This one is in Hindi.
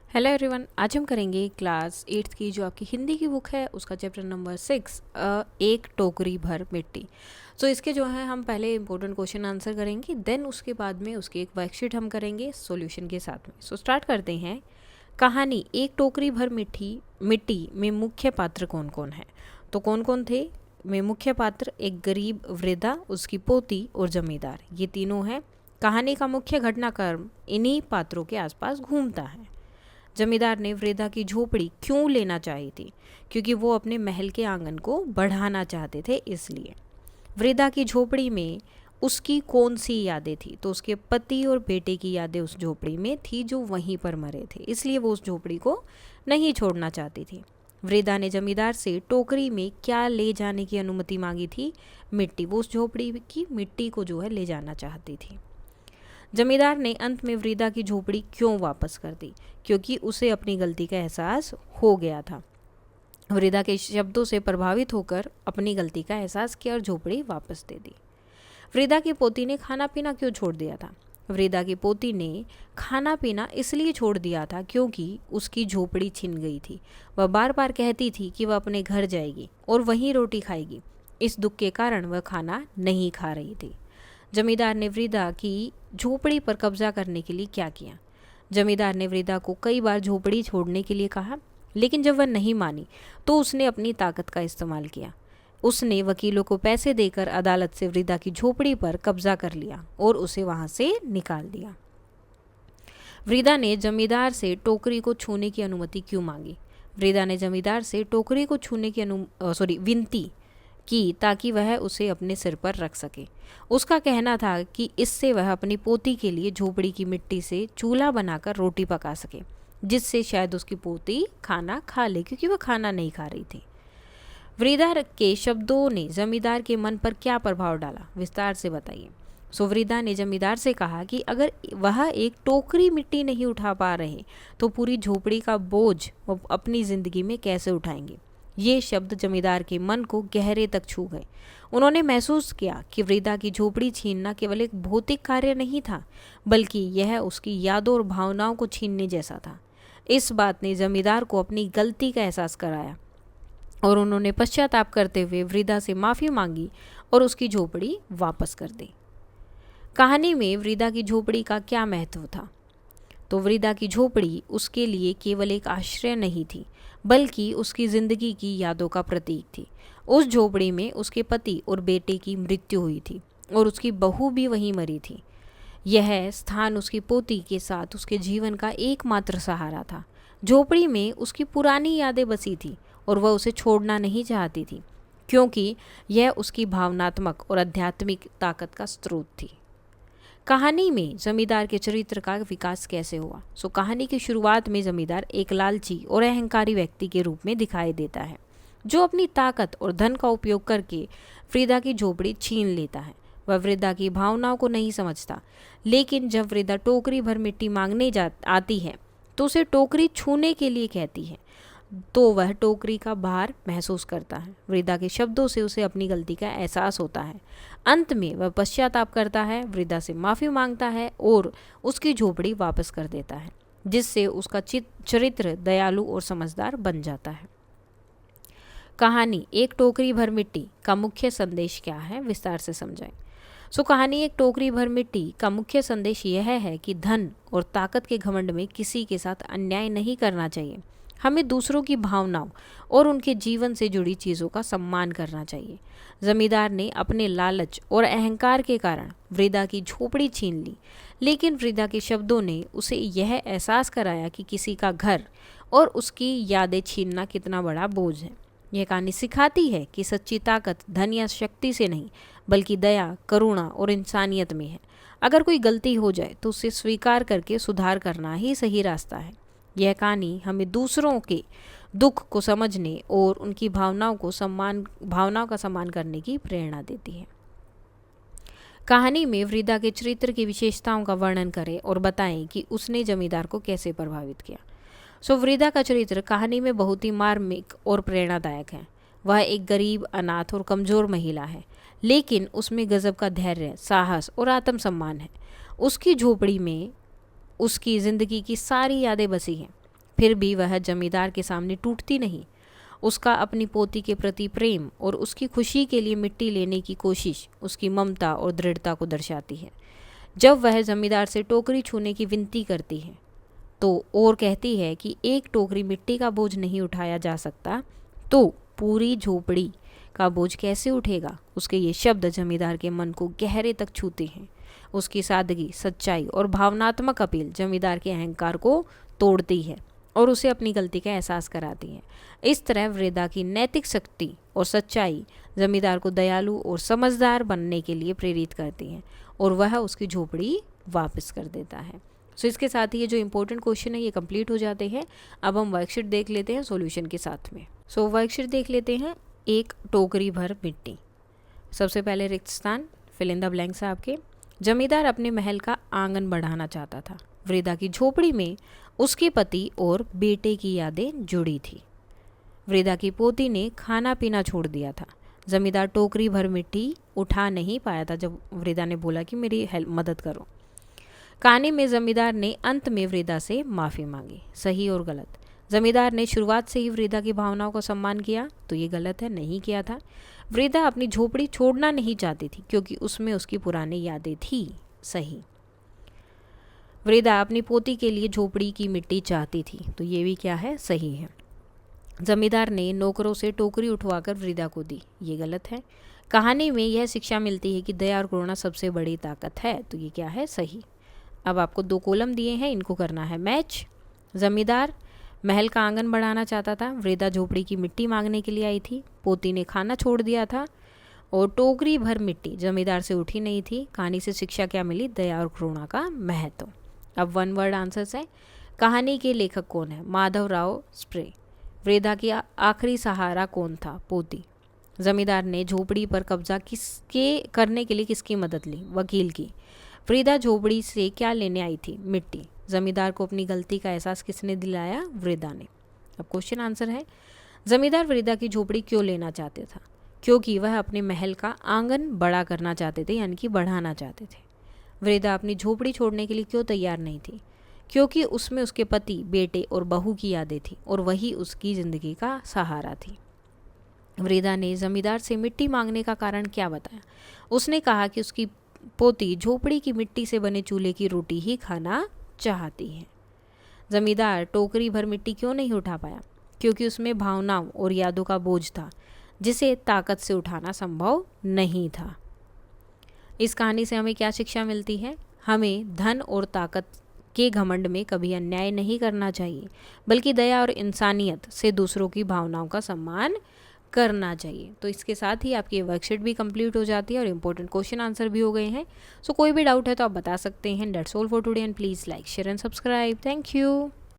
हेलो एवरीवन, आज हम करेंगे क्लास 8th की जो आपकी हिंदी की बुक है उसका चैप्टर नंबर 6 एक टोकरी भर मिट्टी। सो इसके जो है हम पहले इंपॉर्टेंट क्वेश्चन आंसर करेंगे, देन उसके बाद में उसकी एक वर्कशीट हम करेंगे सॉल्यूशन के साथ में। सो स्टार्ट करते हैं। कहानी एक टोकरी भर मिट्टी में मुख्य पात्र कौन कौन है? तो कौन कौन थे में मुख्य पात्र? एक गरीब वृद्धा, उसकी पोती और जमींदार, ये तीनों हैं। कहानी का मुख्य घटनाक्रम इन्हीं पात्रों के आसपास घूमता है। जमींदार ने वृद्धा की झोपड़ी क्यों लेना चाही थी? क्योंकि वो अपने महल के आंगन को बढ़ाना चाहते थे, इसलिए। वृद्धा की झोपड़ी में उसकी कौन सी यादें थी? तो उसके पति और बेटे की यादें उस झोपड़ी में थी जो वहीं पर मरे थे, इसलिए वो उस झोपड़ी को नहीं छोड़ना चाहती थी। वृद्धा ने जमींदार से टोकरी में क्या ले जाने की अनुमति मांगी थी? मिट्टी। वो उस झोपड़ी की मिट्टी को जो है ले जाना चाहती थी। जमींदार ने अंत में वृद्धा की झोपड़ी क्यों वापस कर दी? क्योंकि उसे अपनी गलती का एहसास हो गया था। वृद्धा के शब्दों से प्रभावित होकर अपनी गलती का एहसास किया और झोपड़ी वापस दे दी। वृद्धा की पोती ने खाना पीना क्यों छोड़ दिया था? वृद्धा की पोती ने खाना पीना इसलिए छोड़ दिया था क्योंकि उसकी झोपड़ी छिन गई थी। वह बार बार कहती थी कि वह अपने घर जाएगी और वहीं रोटी खाएगी। इस दुख के कारण वह खाना नहीं खा रही थी। जमींदार ने वृद्धा की झोपड़ी पर कब्जा करने के लिए क्या किया? जमींदार ने वृद्धा को कई बार झोपड़ी छोड़ने के लिए कहा, लेकिन जब वह नहीं मानी तो उसने अपनी ताकत का इस्तेमाल किया। उसने वकीलों को पैसे देकर अदालत से वृद्धा की झोपड़ी पर कब्जा कर लिया और उसे वहां से निकाल दिया। वृद्धा ने जमींदार से टोकरी को छूने की अनुमति क्यों मांगी? वृद्धा ने जमींदार से टोकरी को छूने की विनती की ताकि वह उसे अपने सिर पर रख सके। उसका कहना था कि इससे वह अपनी पोती के लिए झोपड़ी की मिट्टी से चूल्हा बनाकर रोटी पका सके, जिससे शायद उसकी पोती खाना खा ले, क्योंकि वह खाना नहीं खा रही थी। वृद्धा के शब्दों ने जमींदार के मन पर क्या प्रभाव डाला? विस्तार से बताइए। सो वृद्धा ने जमींदार से कहा कि अगर वह एक टोकरी मिट्टी नहीं उठा पा रहे तो पूरी झोपड़ी का बोझ वो अपनी जिंदगी में कैसे उठाएंगे? ये शब्द जमींदार के मन को गहरे तक छू गए। उन्होंने महसूस किया कि वृद्धा की झोपड़ी छीनना केवल एक भौतिक कार्य नहीं था, बल्कि यह उसकी यादों और भावनाओं को छीनने जैसा था। इस बात ने जमींदार को अपनी गलती का एहसास कराया और उन्होंने पश्चाताप करते हुए वृद्धा से माफ़ी मांगी और उसकी झोपड़ी वापस कर दी। कहानी में वृद्धा की झोपड़ी का क्या महत्व था? तो वृद्धा की झोपड़ी उसके लिए केवल एक आश्रय नहीं थी, बल्कि उसकी जिंदगी की यादों का प्रतीक थी। उस झोपड़ी में उसके पति और बेटे की मृत्यु हुई थी और उसकी बहू भी वहीं मरी थी। यह स्थान उसकी पोती के साथ उसके जीवन का एकमात्र सहारा था। झोपड़ी में उसकी पुरानी यादें बसी थी और वह उसे छोड़ना नहीं चाहती थी, क्योंकि यह उसकी भावनात्मक और आध्यात्मिक ताकत का स्रोत थी। कहानी में जमींदार के चरित्र का विकास कैसे हुआ? सो कहानी की शुरुआत में जमींदार एक लालची और अहंकारी व्यक्ति के रूप में दिखाई देता है, जो अपनी ताकत और धन का उपयोग करके वृद्धा की झोपड़ी छीन लेता है। वह वृद्धा की भावनाओं को नहीं समझता, लेकिन जब वृद्धा टोकरी भर मिट्टी मांगने आती है तो उसे टोकरी छूने के लिए कहती है, तो वह टोकरी का भार महसूस करता है। वृद्धा के शब्दों से उसे अपनी गलती का एहसास होता है। अंत में वह पश्चाताप करता है, वृद्धा से माफ़ी मांगता है और उसकी झोपड़ी वापस कर देता है, जिससे उसका चरित्र दयालु और समझदार बन जाता है। कहानी एक टोकरी भर मिट्टी का मुख्य संदेश क्या है? विस्तार से समझाएं। सो कहानी एक टोकरी भर मिट्टी का मुख्य संदेश यह है कि धन और ताकत के घमंड में किसी के साथ अन्याय नहीं करना चाहिए। हमें दूसरों की भावनाओं और उनके जीवन से जुड़ी चीज़ों का सम्मान करना चाहिए। जमींदार ने अपने लालच और अहंकार के कारण वृद्धा की झोपड़ी छीन ली, लेकिन वृद्धा के शब्दों ने उसे यह एहसास कराया कि किसी का घर और उसकी यादें छीनना कितना बड़ा बोझ है। यह कहानी सिखाती है कि सच्ची ताकत धन या शक्ति से नहीं, बल्कि दया, करुणा और इंसानियत में है। अगर कोई गलती हो जाए तो उसे स्वीकार करके सुधार करना ही सही रास्ता है। यह कहानी हमें दूसरों के दुख को समझने और उनकी भावनाओं का सम्मान करने की प्रेरणा देती है। कहानी में वृद्धा के चरित्र की विशेषताओं का वर्णन करें और बताएं कि उसने जमींदार को कैसे प्रभावित किया। सो वृद्धा का चरित्र कहानी में बहुत ही मार्मिक और प्रेरणादायक है। वह एक गरीब, अनाथ और कमज़ोर महिला है, लेकिन उसमें गजब का धैर्य, साहस और आत्मसम्मान है। उसकी झोपड़ी में उसकी ज़िंदगी की सारी यादें बसी हैं। फिर भी वह जमींदार के सामने टूटती नहीं। उसका अपनी पोती के प्रति प्रेम और उसकी खुशी के लिए मिट्टी लेने की कोशिश उसकी ममता और दृढ़ता को दर्शाती है। जब वह जमींदार से टोकरी छूने की विनती करती है तो और कहती है कि एक टोकरी मिट्टी का बोझ नहीं उठाया जा सकता, तो पूरी झोपड़ी का बोझ कैसे उठेगा। उसके ये शब्द जमींदार के मन को गहरे तक छूते हैं। उसकी सादगी, सच्चाई और भावनात्मक अपील जमींदार के अहंकार को तोड़ती है और उसे अपनी गलती का एहसास कराती है। इस तरह वृद्धा की नैतिक शक्ति और सच्चाई जमींदार को दयालु और समझदार बनने के लिए प्रेरित करती हैं और वह उसकी झोपड़ी वापस कर देता है। सो इसके साथ ही ये जो इम्पोर्टेंट क्वेश्चन है ये कंप्लीट हो जाते हैं। अब हम वर्कशीट देख लेते हैं सॉल्यूशन के साथ में। सो वर्कशीट देख लेते हैं। एक टोकरी भर मिट्टी। सबसे पहले रिक्त स्थान, फिल इन द ब्लैंक्स आपके। जमींदार अपने महल का आंगन बढ़ाना चाहता था। वृद्धा की झोपड़ी में उसके पति और बेटे की यादें जुड़ी थी। वृद्धा की पोती ने खाना पीना छोड़ दिया था। जमींदार टोकरी भर मिट्टी उठा नहीं पाया था जब वृद्धा ने बोला कि मेरी हेल्प मदद करो। कहानी में जमींदार ने अंत में वृद्धा से माफ़ी मांगी। सही और गलत। जमींदार ने शुरुआत से ही वृद्धा की भावनाओं का सम्मान किया, तो ये गलत है, नहीं किया था। वृद्धा अपनी झोपड़ी छोड़ना नहीं चाहती थी क्योंकि उसमें उसकी पुरानी यादें थी। सही। वृद्धा अपनी पोती के लिए झोपड़ी की मिट्टी चाहती थी, तो ये भी क्या है, सही है। जमींदार ने नौकरों से टोकरी उठवाकर वृद्धा को दी, ये गलत है। कहानी में यह शिक्षा मिलती है कि दया और करुणा सबसे बड़ी ताकत है, तो ये क्या है, सही। अब आपको 2 कॉलम दिए हैं, इनको करना है मैच। जमींदार महल का आंगन बढ़ाना चाहता था। वृद्धा झोपड़ी की मिट्टी मांगने के लिए आई थी। पोती ने खाना छोड़ दिया था और टोकरी भर मिट्टी जमींदार से उठी नहीं थी। कहानी से शिक्षा क्या मिली, दया और करुणा का महत्व। अब 1 वर्ड आंसर्स है। कहानी के लेखक कौन है, माधवराव स्प्रे। वृद्धा की आखिरी सहारा कौन था, पोती। जमींदार ने झोपड़ी पर कब्जा करने के लिए किसकी मदद ली, वकील की। वृद्धा झोपड़ी से क्या लेने आई थी, मिट्टी। जमींदार को अपनी गलती का एहसास किसने दिलाया, वृद्धा ने। अब क्वेश्चन आंसर है, जमींदार वृद्धा की झोपड़ी क्यों लेना चाहते था, क्योंकि वह अपने महल का आंगन बड़ा करना चाहते थे, यानी कि बढ़ाना चाहते थे। वृद्धा अपनी झोपड़ी छोड़ने के लिए क्यों तैयार नहीं थी, क्योंकि उसमें उसके पति, बेटे और बहू की यादें थी और वही उसकी जिंदगी का सहारा थी। वृद्धा ने जमींदार से मिट्टी मांगने का कारण क्या बताया, उसने कहा कि उसकी पोती झोपड़ी की मिट्टी से बने चूल्हे की रोटी ही खाना चाहती है। जमींदार टोकरी भर मिट्टी क्यों नहीं उठा पाया, क्योंकि उसमें भावनाओं और यादों का बोझ था जिसे ताकत से उठाना संभव नहीं था। इस कहानी से हमें क्या शिक्षा मिलती है, हमें धन और ताकत के घमंड में कभी अन्याय नहीं करना चाहिए, बल्कि दया और इंसानियत से दूसरों की भावनाओं का सम्मान करना चाहिए। तो इसके साथ ही आपकी वर्कशीट भी कंप्लीट हो जाती है और इंपॉर्टेंट क्वेश्चन आंसर भी हो गए हैं। सो कोई भी डाउट है तो आप बता सकते हैं। That's all for today and please like, share and subscribe. Thank you.